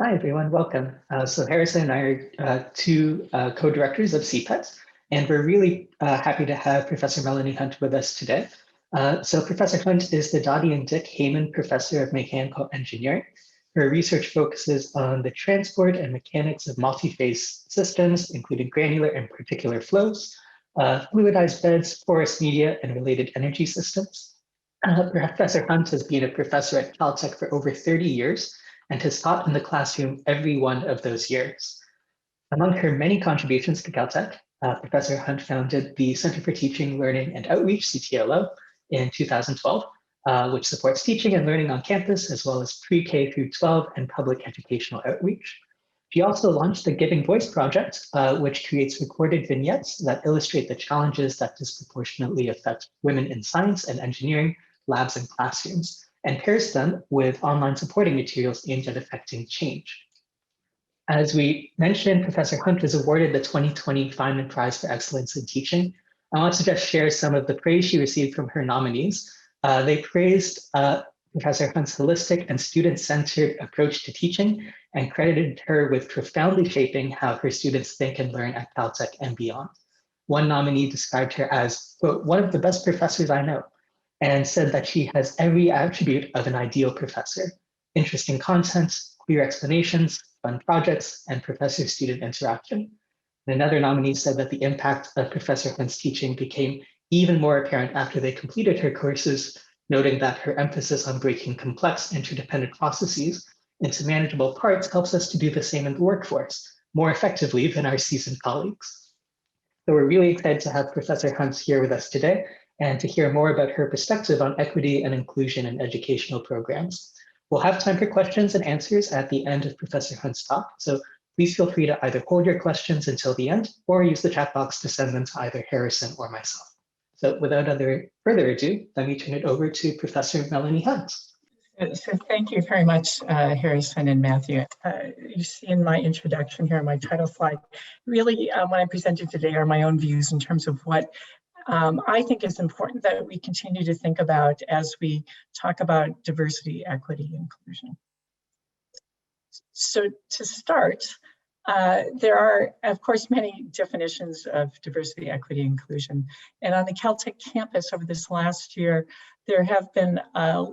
Hi, everyone. Welcome. So Harrison and I are two co-directors of CPET, and we're really happy to have Professor Melany Hunt with us today. So Professor Hunt is the Dotty and Dick Hayman Professor of Mechanical Engineering. Her research focuses on the transport and mechanics of multi-phase systems, including granular and particular flows, fluidized beds, porous media, and related energy systems. Professor Hunt has been a professor at Caltech for over 30 years and has taught in the classroom every one of those years. Among her many contributions to Caltech, Professor Hunt founded the Center for Teaching, Learning, and Outreach, CTLO, in 2012, which supports teaching and learning on campus, as well as pre-K through 12 and public educational outreach. She also launched the Giving Voice Project, which creates recorded vignettes that illustrate the challenges that disproportionately affect women in science and engineering, labs, and classrooms, and pairs them with online supporting materials aimed at affecting change. As we mentioned, Professor Hunt was awarded the 2020 Feynman Prize for Excellence in Teaching. I want to just share some of the praise she received from her nominees. They praised Professor Hunt's holistic and student-centered approach to teaching and credited her with profoundly shaping how her students think and learn at Caltech and beyond. One nominee described her as, quote, one of the best professors I know, and said that she has every attribute of an ideal professor: interesting content, clear explanations, fun projects, and professor-student interaction. And another nominee said that the impact of Professor Hunt's teaching became even more apparent after they completed her courses, noting that her emphasis on breaking complex interdependent processes into manageable parts helps us to do the same in the workforce more effectively than our seasoned colleagues. So we're really excited to have Professor Hunt here with us today and to hear more about her perspective on equity and inclusion in educational programs. We'll have time for questions and answers at the end of Professor Hunt's talk, so please feel free to either hold your questions until the end or use the chat box to send them to either Harrison or myself. So without further ado, let me turn it over to Professor Melany Hunt. So thank you very much, Harrison and Matthew. You see in my introduction here, my title slide, really what I presented today are my own views in terms of what I think is important that we continue to think about as we talk about diversity, equity, inclusion. So to start, there are, of course, many definitions of diversity, equity, inclusion. And on the Caltech campus over this last year, there have been a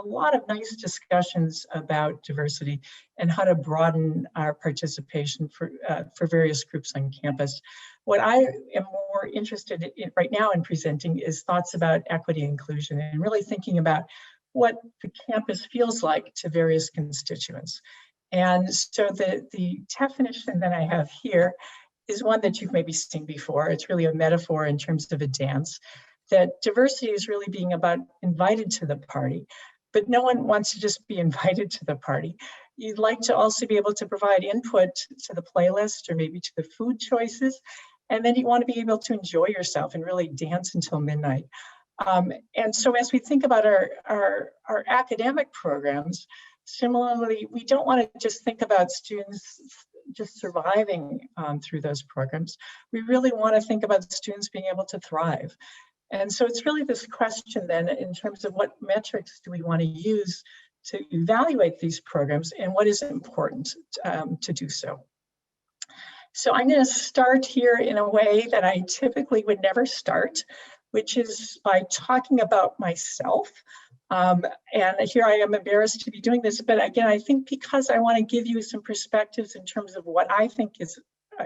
lot of nice discussions about diversity and how to broaden our participation for various groups on campus. What I am more interested in right now in presenting is thoughts about equity and inclusion and really thinking about what the campus feels like to various constituents. And so the definition that I have here is one that you've maybe seen before. It's really a metaphor in terms of a dance, that diversity is really being about invited to the party, but no one wants to just be invited to the party. You'd like to also be able to provide input to the playlist or maybe to the food choices. And then you want to be able to enjoy yourself and really dance until midnight. And so as we think about our academic programs, similarly, we don't want to just think about students just surviving through those programs. We really want to think about students being able to thrive. And so it's really this question then in terms of what metrics do we want to use to evaluate these programs and what is important to do so. So I'm going to start here in a way that I typically would never start, which is by talking about myself. And here I am embarrassed to be doing this, but again, I think because I want to give you some perspectives in terms of what I think is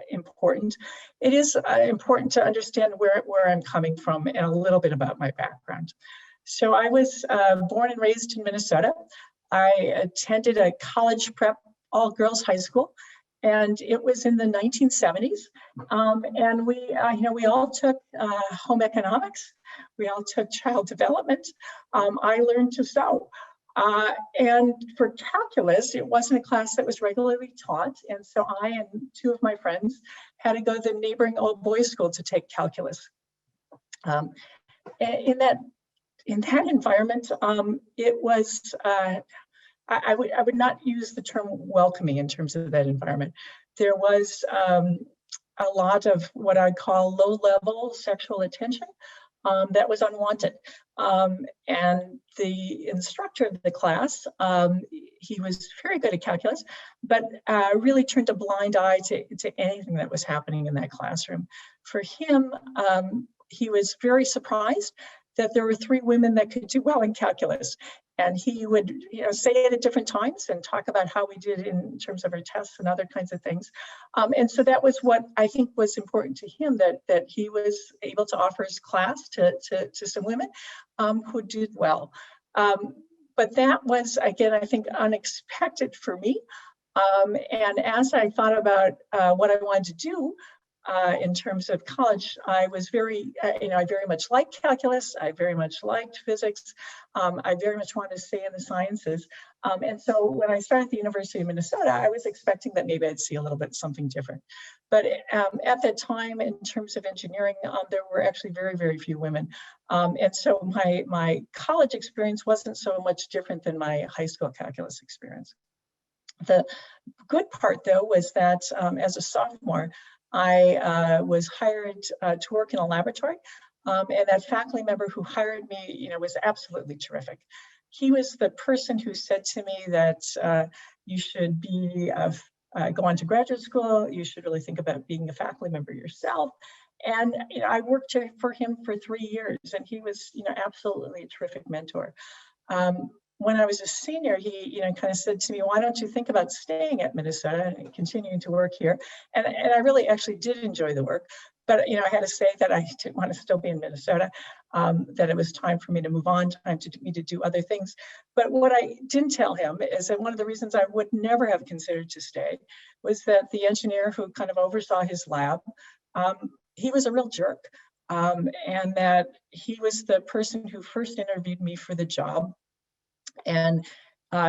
important, it is important to understand where I'm coming from and a little bit about my background. So I was born and raised in Minnesota. I attended a college prep all-girls high school, and it was in the 1970s. And we all took home economics. We all took child development. I learned to sew. And for calculus, it wasn't a class that was regularly taught. And so I and two of my friends had to go to the neighboring old boys' school to take calculus. In that environment, it was, I would not use the term welcoming in terms of that environment. There was a lot of what I call low-level sexual attention. that was unwanted. And the instructor of the class, he was very good at calculus, but really turned a blind eye to anything that was happening in that classroom. For him, he was very surprised that there were 3 women that could do well in calculus. And he would say it at different times and talk about how we did in terms of our tests and other kinds of things. And so that was what I think was important to him, that he was able to offer his class to some women who did well. But that was, again, I think unexpected for me. And as I thought about what I wanted to do, in terms of college, I was very, I very much liked calculus. I very much liked physics. I very much wanted to stay in the sciences. And so when I started at the University of Minnesota, I was expecting that maybe I'd see a little bit something different. But at that time, in terms of engineering, there were actually very, very few women. And so my college experience wasn't so much different than my high school calculus experience. The good part, though, was that as a sophomore, I was hired to work in a laboratory, and that faculty member who hired me, was absolutely terrific. He was the person who said to me that you should be go on to graduate school. You should really think about being a faculty member yourself. And I worked for him for 3 years, and he was, absolutely a terrific mentor. When I was a senior, he, kind of said to me, why don't you think about staying at Minnesota and continuing to work here? And I really actually did enjoy the work, but, I had to say that I didn't want to still be in Minnesota, that it was time for me to move on, time for me to do other things. But what I didn't tell him is that one of the reasons I would never have considered to stay was that the engineer who kind of oversaw his lab, he was a real jerk. And that he was the person who first interviewed me for the job. And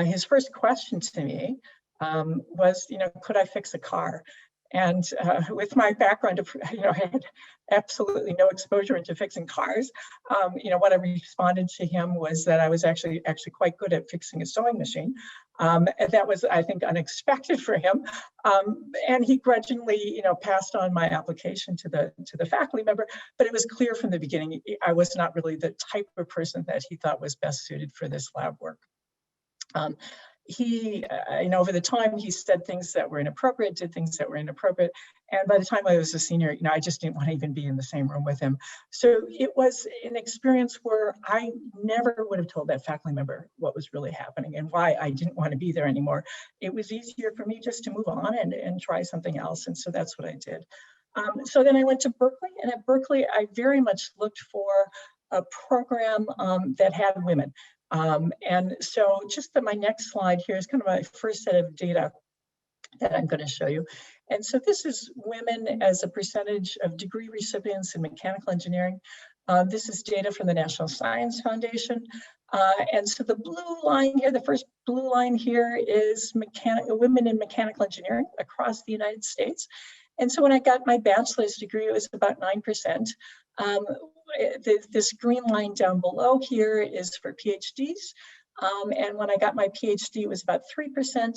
his first question to me was, could I fix a car? And with my background of, I had absolutely no exposure into fixing cars. What I responded to him was that I was actually quite good at fixing a sewing machine. And that was, I think, unexpected for him. And he grudgingly, passed on my application to the faculty member. But it was clear from the beginning I was not really the type of person that he thought was best suited for this lab work. He, over the time, he said things that were inappropriate, did things that were inappropriate. And by the time I was a senior, I just didn't want to even be in the same room with him. So it was an experience where I never would have told that faculty member what was really happening and why I didn't want to be there anymore. It was easier for me just to move on and try something else. And so that's what I did. So then I went to Berkeley, and at Berkeley, I very much looked for a program that had women. And so just my next slide here is kind of my first set of data that I'm going to show you. And so this is women as a percentage of degree recipients in mechanical engineering. This is data from the National Science Foundation. And so the blue line here, the first blue line here is women in mechanical engineering across the United States. And so when I got my bachelor's degree, it was about 9%. This green line down below here is for PhDs. And when I got my PhD, it was about 3%.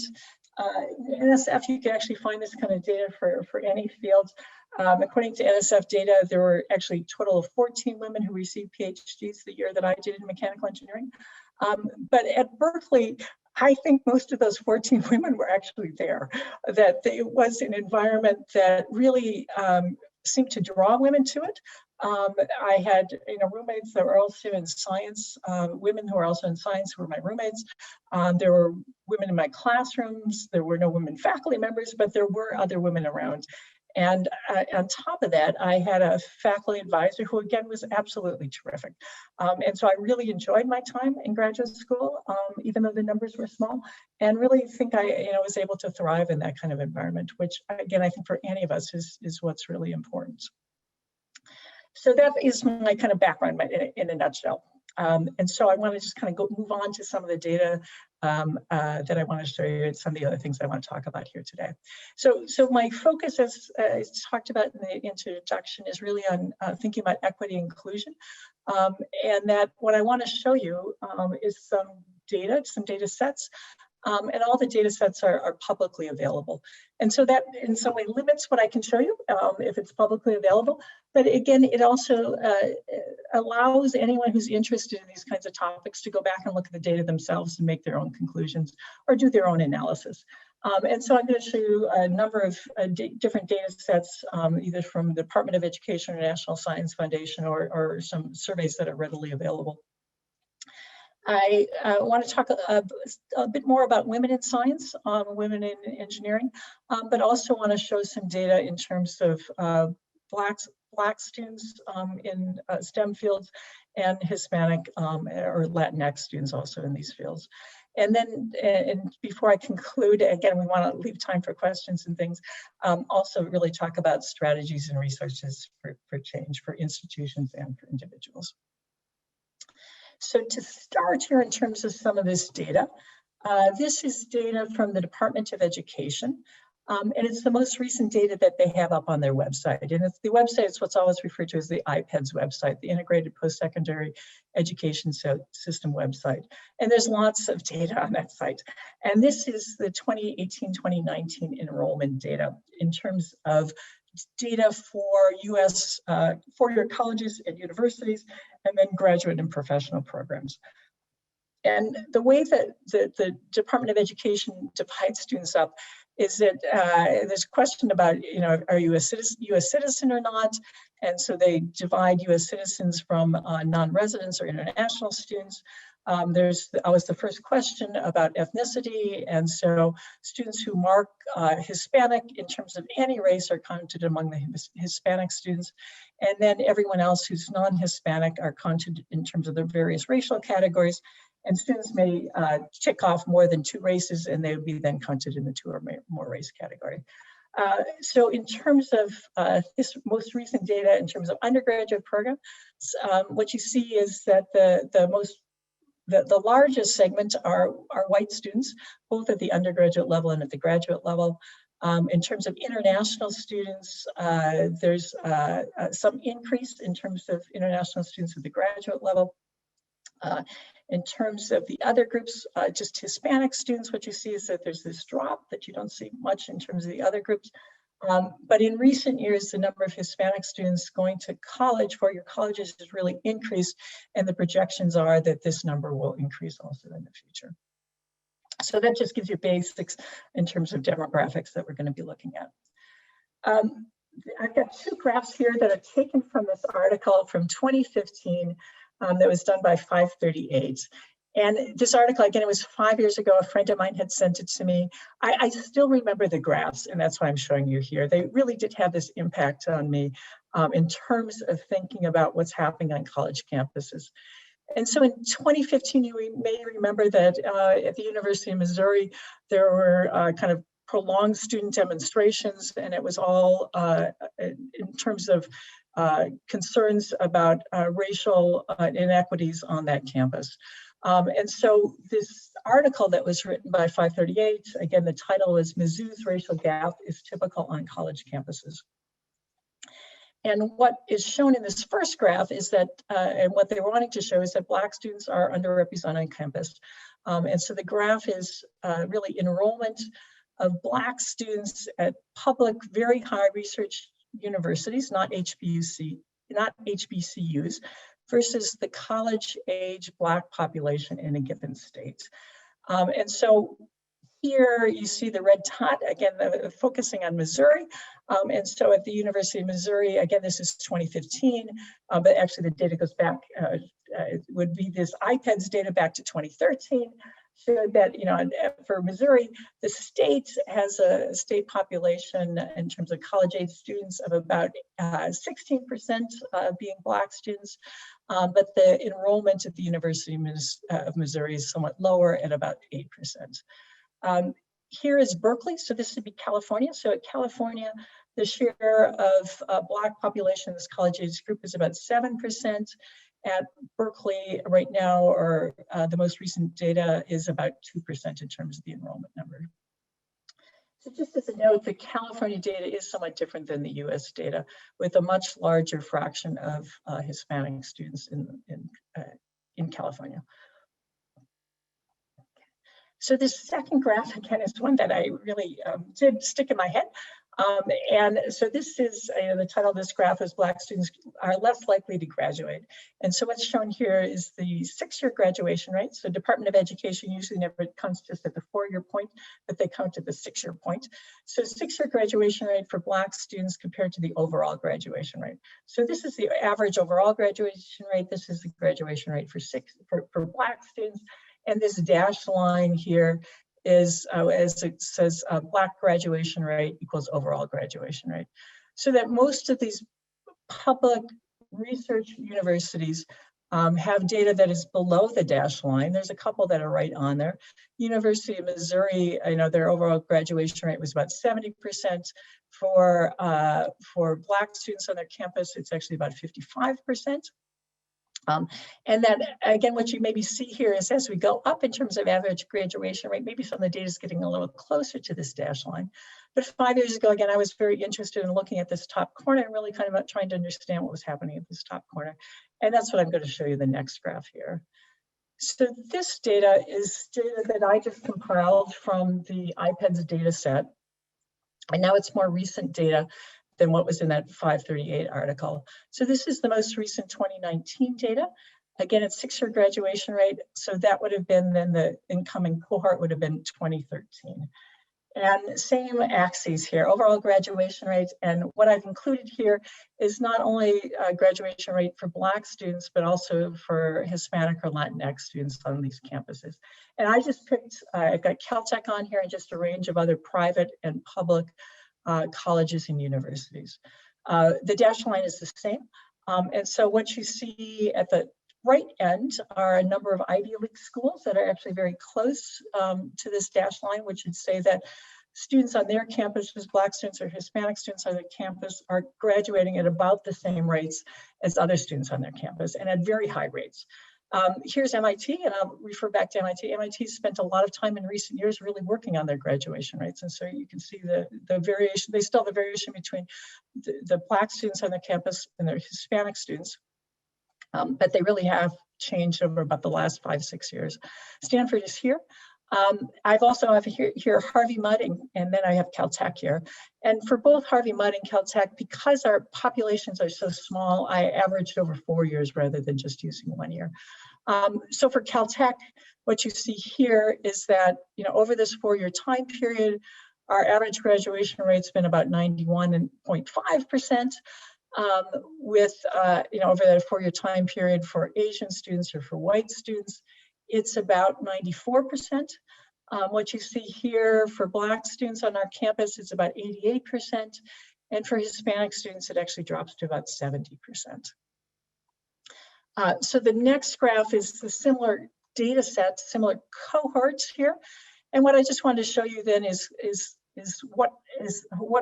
NSF, you can actually find this kind of data for any field. According to NSF data, there were actually a total of 14 women who received PhDs the year that I did in mechanical engineering. But at Berkeley, I think most of those 14 women were actually there, that it was an environment that really seemed to draw women to it. I had roommates that were also in science, women who were also in science who were my roommates. There were women in my classrooms. There were no women faculty members, but there were other women around. And on top of that, I had a faculty advisor who, again, was absolutely terrific. And so I really enjoyed my time in graduate school, even though the numbers were small, and really think I was able to thrive in that kind of environment, which, again, I think for any of us is what's really important. So that is my kind of background in a nutshell. And so I want to just kind of move on to some of the data that I want to show you and some of the other things I want to talk about here today. So my focus, as I talked about in the introduction, is really on thinking about equity and inclusion. And that what I want to show you is some data sets And all the data sets are publicly available. And so that in some way limits what I can show you if it's publicly available. But again, it also allows anyone who's interested in these kinds of topics to go back and look at the data themselves and make their own conclusions or do their own analysis. And so I'm going to show you a number of different data sets, either from the Department of Education or National Science Foundation or some surveys that are readily available. I want to talk a bit more about women in science, women in engineering, but also want to show some data in terms of Black students in STEM fields and Hispanic or Latinx students also in these fields. And then, and before I conclude, again, we want to leave time for questions and things, also really talk about strategies and resources for change for institutions and for individuals. So to start here in terms of some of this data, this is data from the Department of Education. And it's the most recent data that they have up on their website. And it's the website, it's what's always referred to as the IPEDS website, the Integrated Post-Secondary Education System website. And there's lots of data on that site. And this is the 2018-2019 enrollment data in terms of data for US four-year colleges and universities, and then graduate and professional programs. And the way that the Department of Education divides students up is that there's a question about, you know, are you a US citizen or not? And so they divide US citizens from non-residents or international students. There's always the first question about ethnicity. And so students who mark Hispanic in terms of any race are counted among the Hispanic students. And then everyone else who's non-Hispanic are counted in terms of their various racial categories. And students may tick off more than 2 races, and they would be then counted in the 2 or more race category. So in terms of this most recent data, in terms of undergraduate programs, what you see is that the largest segment are white students, both at the undergraduate level and at the graduate level. In terms of international students, there's some increase in terms of international students at the graduate level. In terms of the other groups, just Hispanic students, what you see is that there's this drop that you don't see much in terms of the other groups. But in recent years, the number of Hispanic students going to college, 4-year colleges, has really increased, and the projections are that this number will increase also in the future. So that just gives you basics in terms of demographics that we're going to be looking at. I've got 2 graphs here that are taken from this article from 2015 that was done by 538. And this article, again, it was 5 years ago. A friend of mine had sent it to me. I still remember the graphs, and that's why I'm showing you here. They really did have this impact on me in terms of thinking about what's happening on college campuses. And so in 2015, you may remember that at the University of Missouri, there were kind of prolonged student demonstrations, and it was all in terms of concerns about racial inequities on that campus. And so this article that was written by 538, again, the title is "Mizzou's Racial Gap is Typical on College Campuses." And what is shown in this first graph is that, and what they were wanting to show is that Black students are underrepresented on campus. And so the graph is really enrollment of Black students at public, very high research universities, not HBCUs, versus the college-age Black population in a given state. And so here you see the red dot, again, focusing on Missouri. And so at the University of Missouri, again, this is 2015, but actually the data goes back, it would be this IPEDS data back to 2013, showed that, you know, for Missouri, the state has a state population in terms of college-age students of about 16% being Black students, but the enrollment at the University of Missouri is somewhat lower at about 8%. Here is Berkeley, so this would be California. So at California, the share of Black population in this college-age group is about 7%. At Berkeley right now, or the most recent data is about 2% in terms of the enrollment number. So just as a note, the California data is somewhat different than the US data, with a much larger fraction of Hispanic students in California. So this second graph, again, is one that I really did stick in my head. And so this is, the title of this graph is Black Students Are Less Likely to Graduate. And so what's shown here is the 6-year graduation rate. So Department of Education usually never counts just at the 4-year point, but they count at the 6-year point. So 6-year graduation rate for Black students compared to the overall graduation rate. So this is the average overall graduation rate. This is the graduation rate for Black students. And this dashed line here is, as it says, Black graduation rate equals overall graduation rate. So that most of these public research universities have data that is below the dashed line. There's a couple that are right on there. University of Missouri, I know their overall graduation rate was about 70%. For Black students on their campus, it's actually about 55%. And then again, what you maybe see here is as we go up in terms of average graduation rate, maybe some of the data is getting a little closer to this dash line. But 5 years ago, again, I was very interested in looking at this top corner and really kind of trying to understand what was happening at this top corner. And that's what I'm going to show you the next graph here. So this data is data that I just compiled from the IPEDS data set. And now it's more recent data than what was in that 538 article. So this is the most recent 2019 data. Again, it's 6-year graduation rate. So that would have been then the incoming cohort would have been 2013. And same axes here, overall graduation rates. And what I've included here is not only graduation rate for Black students, but also for Hispanic or Latinx students on these campuses. And I just picked, I've got Caltech on here and just a range of other private and public colleges and universities. The dashed line is the same. And so what you see at the right end are a number of Ivy League schools that are actually very close to this dashed line, which would say that students on their campuses, Black students or Hispanic students on their campus, are graduating at about the same rates as other students on their campus and at very high rates. Here's MIT, and I'll refer back to MIT. MIT spent a lot of time in recent years really working on their graduation rates. And so you can see the variation, they still have a variation between the Black students on their campus and their Hispanic students. But they really have changed over about the last 5-6 years. Stanford is here. I've also have here Harvey Mudd and then I have Caltech here. And for both Harvey Mudd and Caltech, because our populations are so small, I averaged over 4 years rather than just using 1 year. So for Caltech, what you see here is that, over this 4-year time period, our average graduation rate's been about 91.5%. With, over that 4-year time period for Asian students or for white students, it's about 94%. What you see here for Black students on our campus is about 88%. And for Hispanic students, it actually drops to about 70%. So the next graph is the similar data set, similar cohorts here. And what I just wanted to show you then is what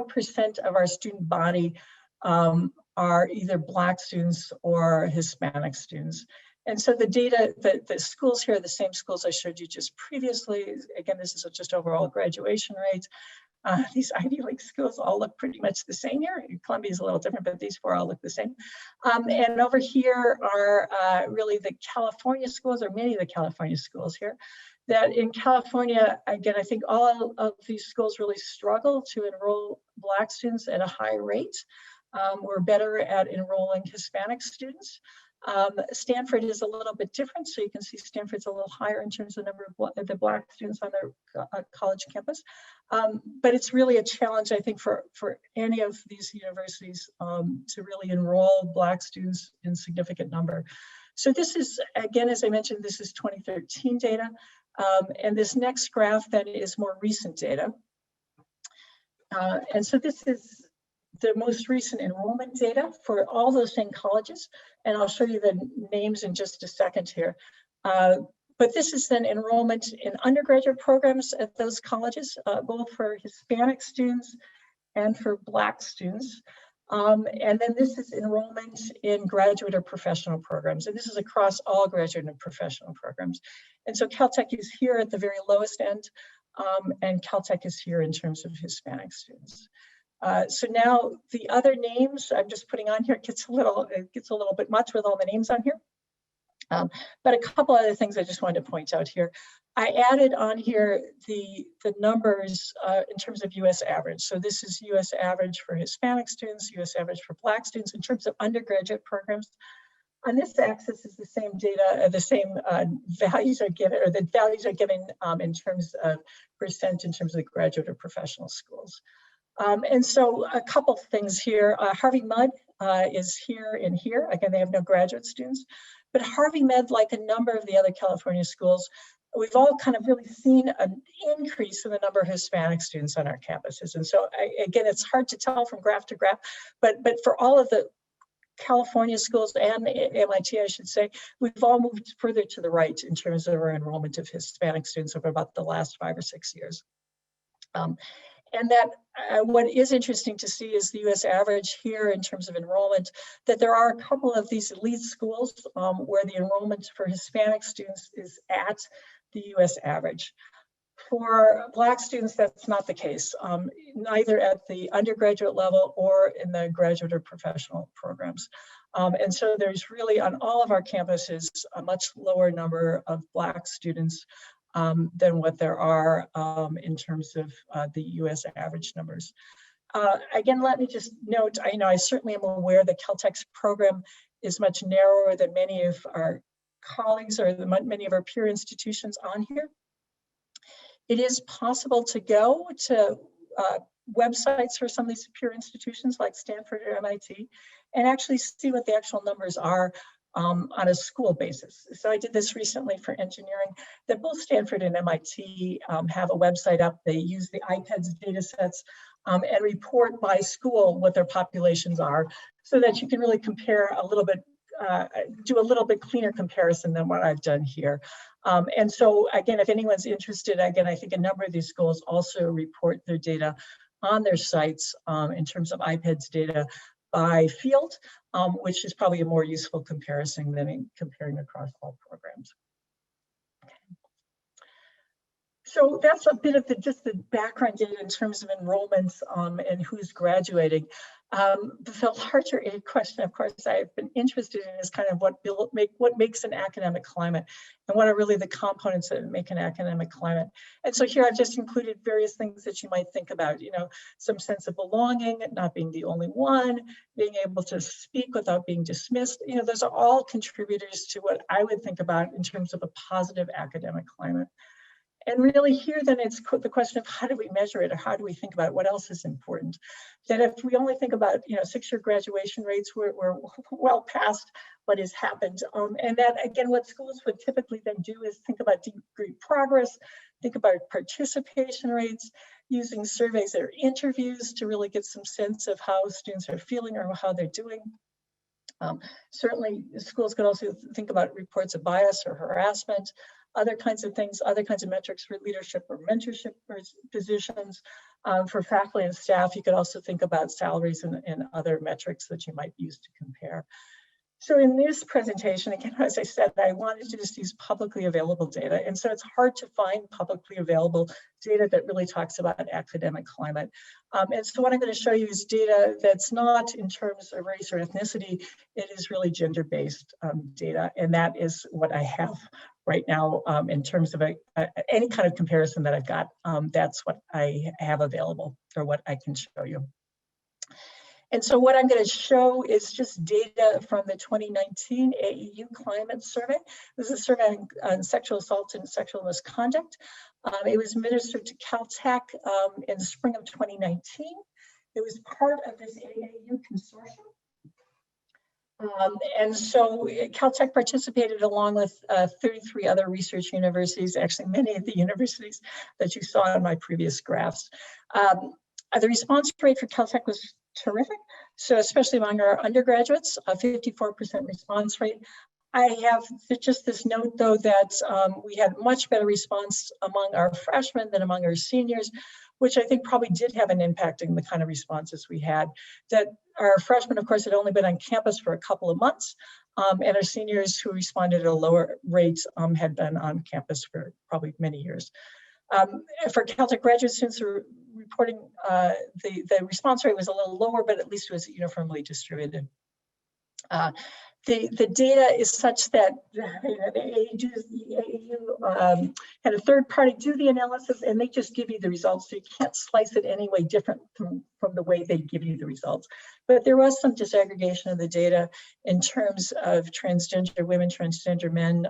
percent of our student body are either Black students or Hispanic students. And so the data, the schools here are the same schools I showed you just previously. Again, this is just overall graduation rates. These Ivy League schools all look pretty much the same here. Columbia is a little different, but these 4 all look the same. And over here are really the California schools, or many of the California schools here. That in California, again, I think all of these schools really struggle to enroll Black students at a high rate. We're better at enrolling Hispanic students. Stanford is a little bit different, so you can see Stanford's a little higher in terms of the number of the Black students on their college campus. But it's really a challenge, I think, for any of these universities to really enroll Black students in significant number. So this is, again, as I mentioned, this is 2013 data. And this next graph then is more recent data. And so this is the most recent enrollment data for all those same colleges. And I'll show you the names in just a second here. But this is then enrollment in undergraduate programs at those colleges, both for Hispanic students and for Black students. And then this is enrollment in graduate or professional programs. And this is across all graduate and professional programs. And so Caltech is here at the very lowest end, and Caltech is here in terms of Hispanic students. So now the other names I'm just putting on here, it gets a little bit much with all the names on here. But a couple other things I just wanted to point out here. I added on here the numbers in terms of US average. So this is US average for Hispanic students, US average for Black students in terms of undergraduate programs. On this axis is the same data, the same values are given, or the values are given in terms of percent in terms of the graduate or professional schools. And so a couple things here. Harvey Mudd is here and here. Again, they have no graduate students. But Harvey Med, like a number of the other California schools, we've all kind of really seen an increase in the number of Hispanic students on our campuses. And so again, it's hard to tell from graph to graph, but for all of the California schools and MIT, I should say, we've all moved further to the right in terms of our enrollment of Hispanic students over about the last 5 or 6 years. And that what is interesting to see is the US average here in terms of enrollment, that there are a couple of these elite schools where the enrollment for Hispanic students is at the US average. For Black students, that's not the case, neither at the undergraduate level or in the graduate or professional programs. And so there's really on all of our campuses a much lower number of Black students than what there are in terms of the US average numbers. Again, let me just note, I certainly am aware that Caltech's program is much narrower than many of our colleagues or many of our peer institutions on here. It is possible to go to websites for some of these peer institutions like Stanford or MIT and actually see what the actual numbers are on a school basis. So I did this recently for engineering, that both Stanford and MIT have a website up. They use the IPEDS data sets and report by school what their populations are so that you can really compare a little bit, do a little bit cleaner comparison than what I've done here. And so again, if anyone's interested, again, I think a number of these schools also report their data on their sites in terms of IPEDS data by field, which is probably a more useful comparison than in comparing across all programs. So that's a bit of just the background data in terms of enrollments and who's graduating. The larger question, of course, I've been interested in is kind of what makes an academic climate and what are really the components that make an academic climate. And so here I've just included various things that you might think about, some sense of belonging, not being the only one, being able to speak without being dismissed. Those are all contributors to what I would think about in terms of a positive academic climate. And really here, then it's the question of how do we measure it or how do we think about it? What else is important? That if we only think about, 6-year graduation rates, we're well past what has happened. And that, again, what schools would typically then do is think about degree progress, think about participation rates, using surveys or interviews to really get some sense of how students are feeling or how they're doing. Certainly, schools could also think about reports of bias or harassment, other kinds of things, other kinds of metrics for leadership or mentorship positions. For faculty and staff, you could also think about salaries and other metrics that you might use to compare. So in this presentation, again, as I said, I wanted to just use publicly available data. And so it's hard to find publicly available data that really talks about academic climate. And so what I'm going to show you is data that's not in terms of race or ethnicity. It is really gender-based data. And that is what I have right now in terms of any kind of comparison that I've got. That's what I have available or what I can show you. And so what I'm going to show is just data from the 2019 AEU Climate Survey. This is a survey on sexual assault and sexual misconduct. It was administered to Caltech in the spring of 2019. It was part of this AEU consortium. And so Caltech participated along with 33 other research universities, actually many of the universities that you saw in my previous graphs. The response rate for Caltech was terrific. So especially among our undergraduates, a 54% response rate. I have just this note though that we had much better response among our freshmen than among our seniors, which I think probably did have an impact in the kind of responses we had. That our freshmen, of course, had only been on campus for a couple of months, and our seniors who responded at a lower rate had been on campus for probably many years. For Caltech graduate students who were reporting, the response rate was a little lower, but at least it was uniformly distributed. the data is such that the AAU had a third party do the analysis, and they just give you the results. So you can't slice it any way different from the way they give you the results. But there was some disaggregation of the data in terms of transgender women, transgender men,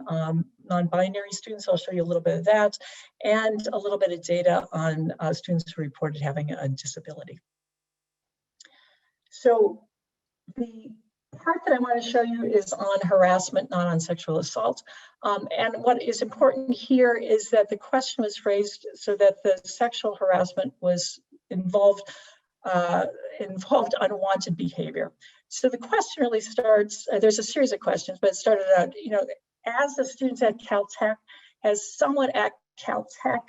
non-binary students. I'll show you a little bit of that, and a little bit of data on students who reported having a disability. So the part that I want to show you is on harassment, not on sexual assault. And what is important here is that the question was phrased so that the sexual harassment was involved unwanted behavior. So the question really starts, there's a series of questions, but it started out, as the students at Caltech, has someone at Caltech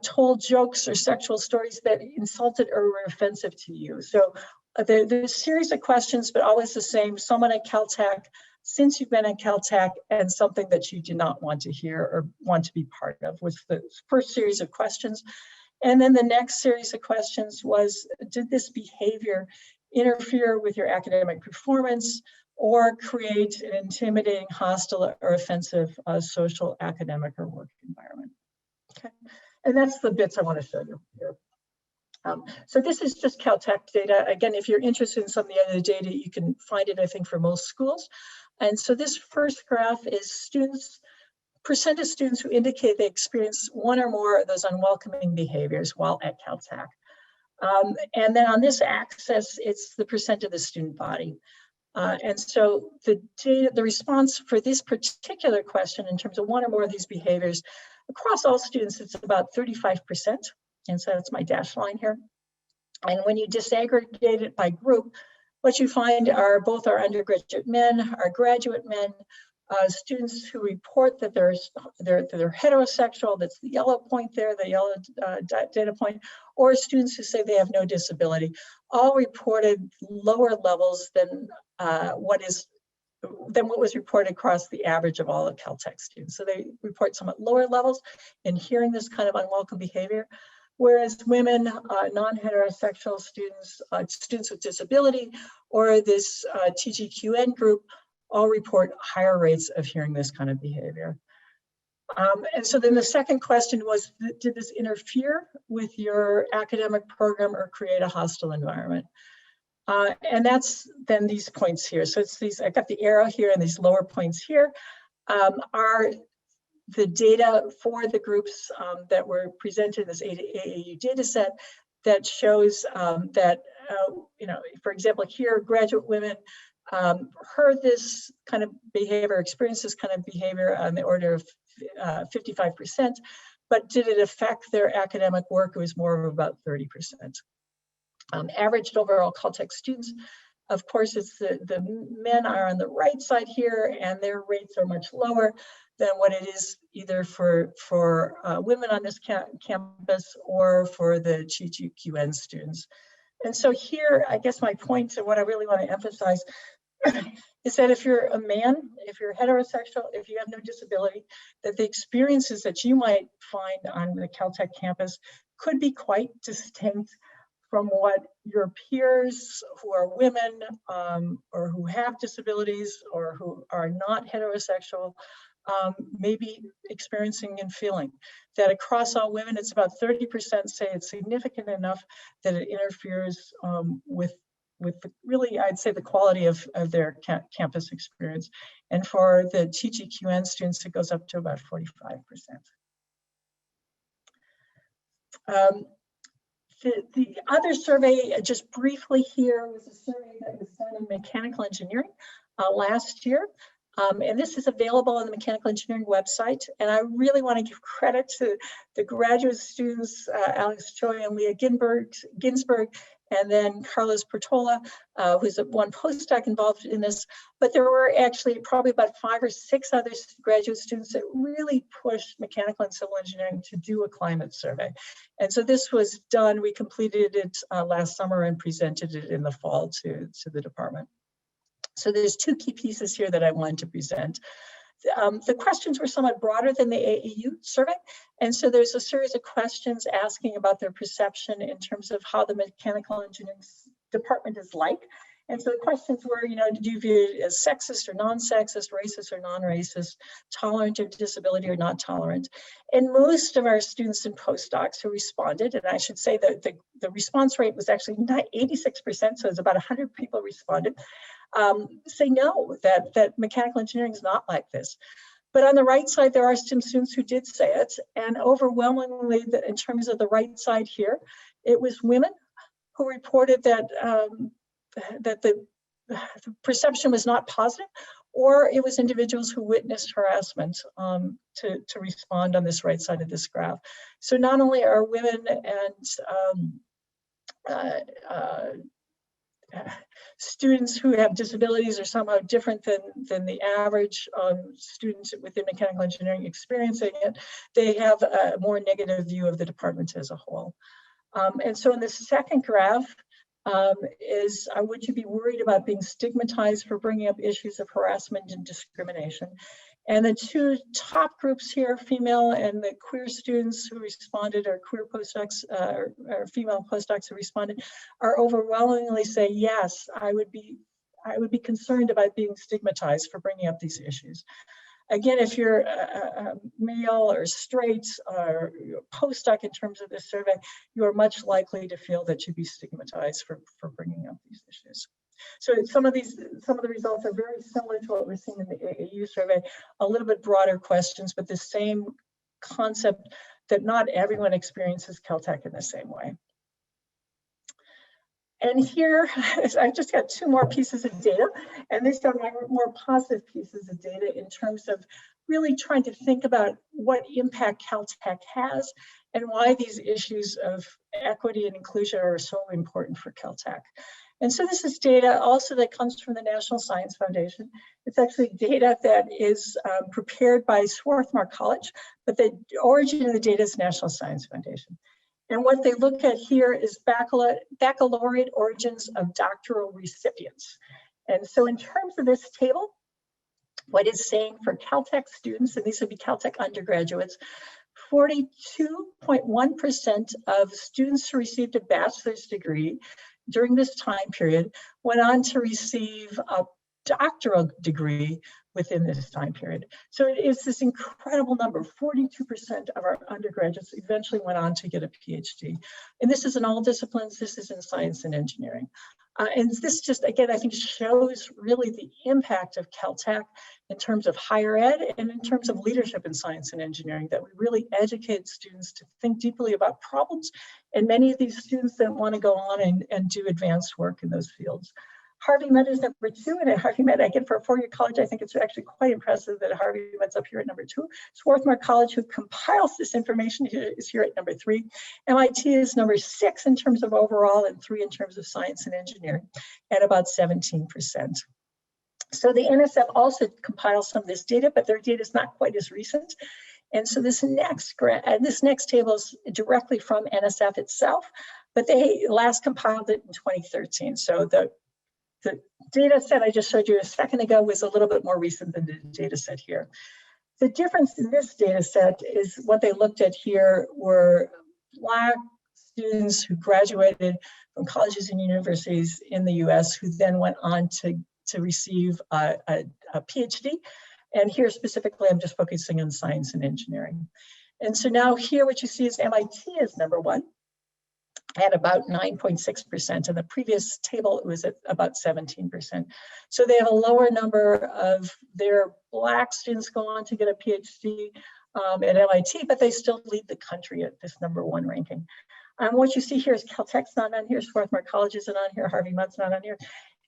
told jokes or sexual stories that insulted or were offensive to you? So there's a series of questions, but always the same. Someone at Caltech, since you've been at Caltech, and something that you did not want to hear or want to be part of was the first series of questions. And then the next series of questions was, did this behavior interfere with your academic performance or create an intimidating, hostile, or offensive social, academic, or work environment? Okay, and that's the bits I want to show you here. So this is just Caltech data. Again, if you're interested in some of the other data, you can find it, I think, for most schools. And so this first graph is percent of students who indicate they experience one or more of those unwelcoming behaviors while at Caltech. And then on this axis, it's the percent of the student body. And so the response for this particular question in terms of one or more of these behaviors, across all students, it's about 35%. And so that's my dashed line here. And when you disaggregate it by group, what you find are both our undergraduate men, our graduate men, students who report that they're heterosexual, that's the yellow point there, the yellow data point, or students who say they have no disability, all reported lower levels than what was reported across the average of all of Caltech students. So they report somewhat lower levels in hearing this kind of unwelcome behavior, whereas women, non-heterosexual students, students with disability, or this TGQN group all report higher rates of hearing this kind of behavior. And so then the second question was, did this interfere with your academic program or create a hostile environment? And that's then these points here. So it's these, I've got the arrow here and these lower points here are the data for the groups that were presented in this AAU data set that shows that, for example, here, graduate women heard this kind of behavior, experienced this kind of behavior on the order of 55%, but did it affect their academic work? It was more of about 30%. Averaged overall Caltech students, of course, it's the men are on the right side here, and their rates are much lower than what it is either for women on this campus or for the TGQN students. And so here, I guess my point and what I really want to emphasize is that if you're a man, if you're heterosexual, if you have no disability, that the experiences that you might find on the Caltech campus could be quite distinct from what your peers who are women or who have disabilities or who are not heterosexual may be experiencing and feeling. That across all women, it's about 30% say it's significant enough that it interferes with really, I'd say, the quality of their campus experience. And for the TGQN students, it goes up to about 45%. The other survey, just briefly here, was a survey that was done in mechanical engineering last year. And this is available on the mechanical engineering website. And I really want to give credit to the graduate students, Alex Choi and Leah Ginsberg, and then Carlos Portola, who's one postdoc involved in this. But there were actually probably about 5 or 6 other graduate students that really pushed mechanical and civil engineering to do a climate survey. And so this was done, we completed it last summer and presented it in the fall to the department. So there's 2 key pieces here that I wanted to present. The questions were somewhat broader than the AAU survey. And so there's a series of questions asking about their perception in terms of how the mechanical engineering department is like. And so the questions were, did you view it as sexist or non-sexist, racist or non-racist, tolerant of disability or not tolerant? And most of our students and postdocs who responded, and I should say that the response rate was actually 86%, so it's about 100 people responded, say no, that mechanical engineering is not like this. But on the right side, there are some students who did say it, and overwhelmingly, in terms of the right side here, it was women who reported that that the perception was not positive, or it was individuals who witnessed harassment to respond on this right side of this graph. So not only are women and students who have disabilities are somehow different than the average students within mechanical engineering experiencing it, they have a more negative view of the department as a whole. And so in the second graph, would you be worried about being stigmatized for bringing up issues of harassment and discrimination? And the two top groups here, female and the queer students who responded, or queer postdocs, or female postdocs who responded, are overwhelmingly say, yes, I would be concerned about being stigmatized for bringing up these issues. Again, if you're a male or straight or postdoc in terms of this survey, you are much likely to feel that you'd be stigmatized for bringing up these issues. So some of the results are very similar to what we're seeing in the AAU survey, a little bit broader questions, but the same concept that not everyone experiences Caltech in the same way. And here, I just got two more pieces of data, and these are my more positive pieces of data in terms of really trying to think about what impact Caltech has and why these issues of equity and inclusion are so important for Caltech. And so this is data also that comes from the National Science Foundation. It's actually data that is prepared by Swarthmore College, but the origin of the data is National Science Foundation. And what they look at here is baccalaureate origins of doctoral recipients. And so in terms of this table, what it's saying for Caltech students, and these would be Caltech undergraduates, 42.1% of students who received a bachelor's degree during this time period went on to receive a doctoral degree within this time period. So it is this incredible number. 42% of our undergraduates eventually went on to get a PhD. And this is in all disciplines. This is in science and engineering. And this just, again, I think shows really the impact of Caltech in terms of higher ed and in terms of leadership in science and engineering, that we really educate students to think deeply about problems. And many of these students then want to go on and do advanced work in those fields. Harvey Med is number 2, and at Harvey Med, again, for a 4-year college, I think it's actually quite impressive that Harvey Med's up here at number 2. Swarthmore College, who compiles this information, is here at number 3. MIT is number 6 in terms of overall and 3 in terms of science and engineering at about 17%. So the NSF also compiles some of this data, but their data is not quite as recent. And so this next table is directly from NSF itself, but they last compiled it in 2013. So the data set I just showed you a second ago was a little bit more recent than the data set here. The difference in this data set is what they looked at here were Black students who graduated from colleges and universities in the US who then went on to receive a PhD. And here specifically, I'm just focusing on science and engineering. And so now here what you see is MIT is number 1. At about 9.6%. In the previous table, it was at about 17%. So they have a lower number of their Black students go on to get a PhD at MIT, but they still lead the country at this number 1 ranking. What you see here is Caltech's not on here, Swarthmore College isn't on here, Harvey Mudd's not on here.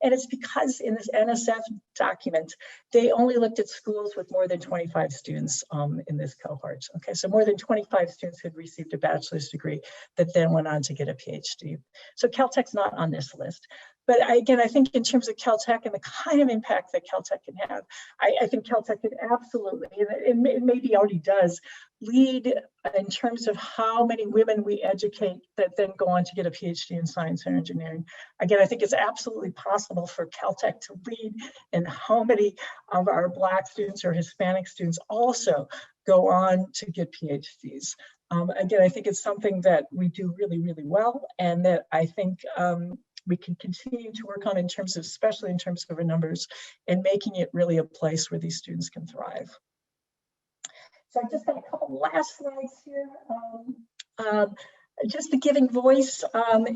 And it's because in this NSF document, they only looked at schools with more than 25 students in this cohort. Okay, so more than 25 students had received a bachelor's degree that then went on to get a PhD. So Caltech's not on this list. But again, I think in terms of Caltech and the kind of impact that Caltech can have, I think Caltech can absolutely, and it maybe already does, lead in terms of how many women we educate that then go on to get a PhD in science and engineering. Again, I think it's absolutely possible for Caltech to lead in how many of our Black students or Hispanic students also go on to get PhDs. Again, I think it's something that we do really, really well, and that I think we can continue to work on in terms of, especially in terms of our numbers, and making it really a place where these students can thrive. So I've just got a couple last slides here. Just the giving voice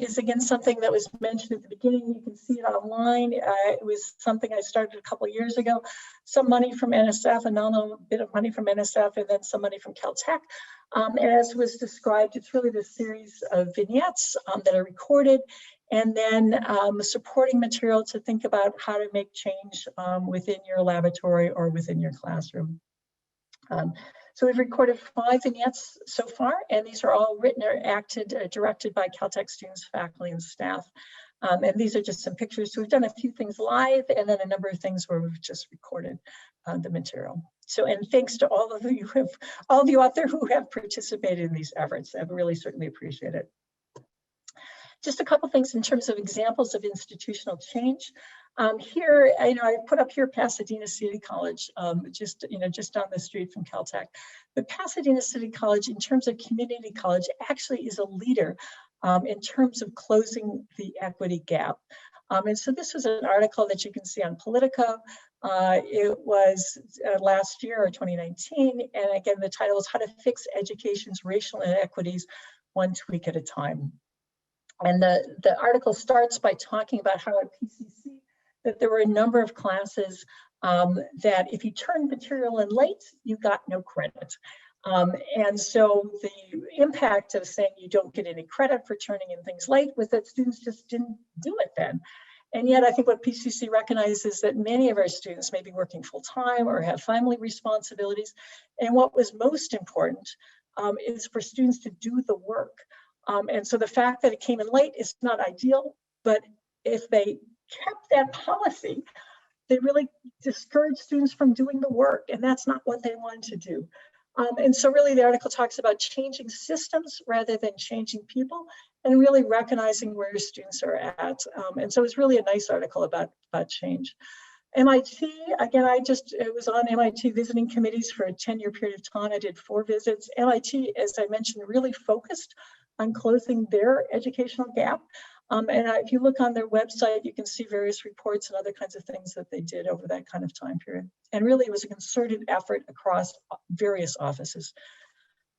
is again something that was mentioned at the beginning. You can see it online. It was something I started a couple of years ago. Some money from NSF, a nominal bit of money from NSF, and then some money from Caltech. And as was described, it's really this series of vignettes that are recorded, and then supporting material to think about how to make change within your laboratory or within your classroom. So we've recorded 5 vignettes so far, and these are all written or acted, directed by Caltech students, faculty, and staff. And these are just some pictures. So we've done a few things live, and then a number of things where we've just recorded the material. So, and thanks to all of you out there who have participated in these efforts. I really certainly appreciate it. Just a couple things in terms of examples of institutional change. Here, I put up here Pasadena City College, just on the street from Caltech. But Pasadena City College, in terms of community college, actually is a leader in terms of closing the equity gap. And so this was an article that you can see on Politico. It was last year, or 2019. And again, the title is How to Fix Education's Racial Inequities One Tweak at a Time. And the article starts by talking about how at PCC, that there were a number of classes that if you turned material in late, you got no credit. And so the impact of saying you don't get any credit for turning in things late was that students just didn't do it then. And yet I think what PCC recognizes is that many of our students may be working full time or have family responsibilities. And what was most important is for students to do the work. And so the fact that it came in late is not ideal, but if they kept that policy, they really discouraged students from doing the work, and that's not what they wanted to do. And so really the article talks about changing systems rather than changing people, and really recognizing where your students are at. And so it's really a nice article about change. MIT, again, it was on MIT visiting committees for a 10-year period of time. I did 4 visits. MIT, as I mentioned, really focused on closing their educational gap. And if you look on their website, you can see various reports and other kinds of things that they did over that kind of time period. And really, it was a concerted effort across various offices.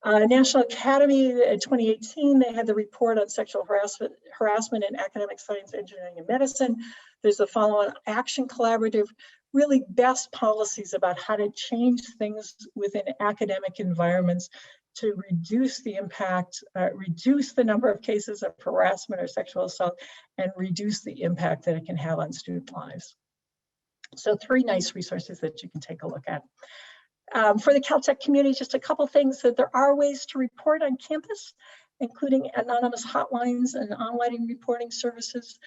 National Academy in 2018, they had the report on sexual harassment in academic science, engineering, and medicine. There's the follow-on action collaborative, really best policies about how to change things within academic environments to reduce the impact, reduce the number of cases of harassment or sexual assault, and reduce the impact that it can have on student lives. So 3 nice resources that you can take a look at. For the Caltech community, just a couple things that there are ways to report on campus, including anonymous hotlines and online reporting services.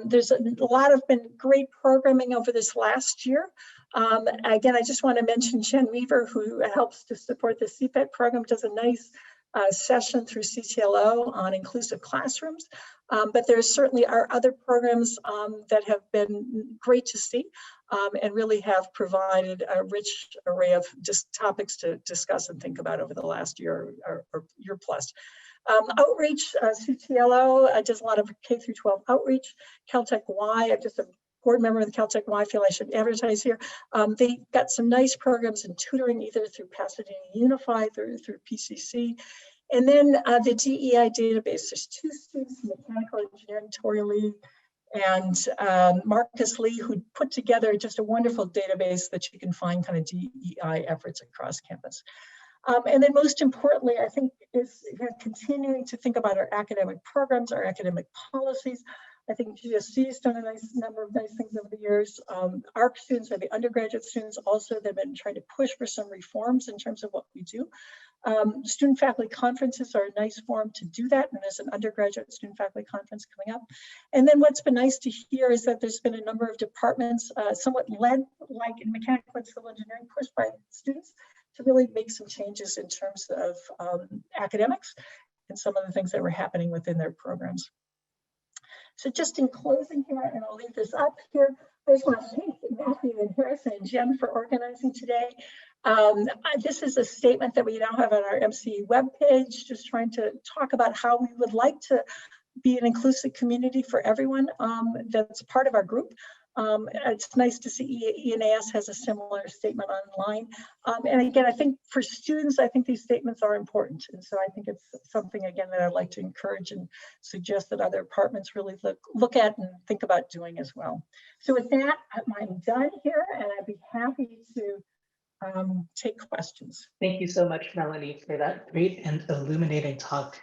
There's a lot of been great programming over this last year. Again, I just want to mention Jen Weaver, who helps to support the CPET program, does a nice session through CTLO on inclusive classrooms. But there certainly are other programs that have been great to see and really have provided a rich array of topics to discuss and think about over the last year or year plus. Outreach, CTLO does a lot of K through 12 outreach. Caltech Y, I'm just a board member of the Caltech Y, I feel I should advertise here. They got some nice programs in tutoring, either through Pasadena Unified or through PCC. And then the DEI database, there's 2 students in Mechanical Engineering, Tori Lee and Marcus Lee, who put together just a wonderful database that you can find kind of DEI efforts across campus. And then most importantly, I think, is continuing to think about our academic programs, our academic policies. I think GSC has done a number of nice things over the years. Our students, or the undergraduate students, also they've been trying to push for some reforms in terms of what we do. Student faculty conferences are a nice forum to do that, and there's an undergraduate student faculty conference coming up. And then what's been nice to hear is that there's been a number of departments, somewhat led, like in mechanical and civil engineering, pushed by students to really make some changes in terms of academics and some of the things that were happening within their programs. So just in closing here, and I'll leave this up here, I just want to thank Matthew and Harrison and Jen for organizing today. This is a statement that we now have on our MCE webpage, just trying to talk about how we would like to be an inclusive community for everyone that's part of our group. It's nice to see ENAS has a similar statement online. And again, I think for students, I think these statements are important. And so I think it's something, again, that I'd like to encourage and suggest that other departments really look at and think about doing as well. So with that, I'm done here, and I'd be happy to take questions. Thank you so much, Melanie, for that great and illuminating talk.